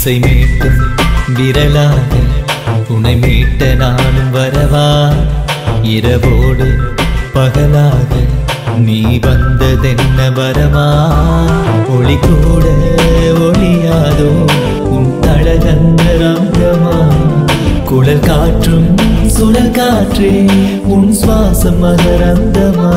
இசை மீட்டும் விரலாக உனை மீட்ட நானும் வரவா இரவோடு பகலாக நீ வந்ததென்ன வரமா ஒளி கூட ஒளியாதோ உன் அழகந்த ரங்கமா குழல் காற்றும் சுழல் காற்றே உன் சுவாசம் மகரந்தமா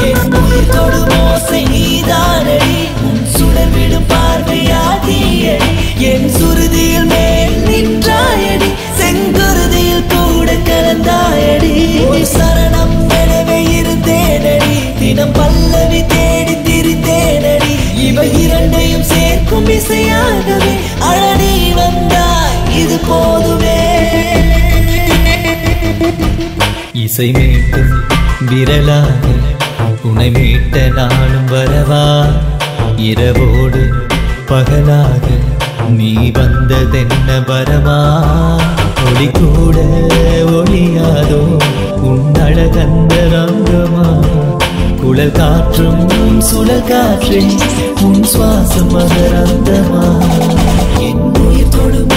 என் உயிர் தொடும் ஓசை நீதானடி உன் சுடர் விடும் பார்வையாதியடி என் சுருதியில் மேல் நின்றாயடி செங்குருதியில் கூட கலந்தாயடி ஒரு சரணம் எனவே இருந்தேனடி தினம் பல்லவி தேடி திரிந்தேனடி இவை இரண்டையும் சேர்க்கும் இசையாகவே அழனி வந்தாய் இது போதுமே இசை மீட்டும் விரலாக உனை மீட்ட நானும் வரவா இரவோடு பகலாக நீ வந்ததென்ன வரமா ஒளி கூட ஒளியாதோ உன் அழகந்த ரங்கமா குழல் காற்றும் சுழல் காற்றே உன் சுவாசம் மகரந்தமா என் உயிர் தொடும்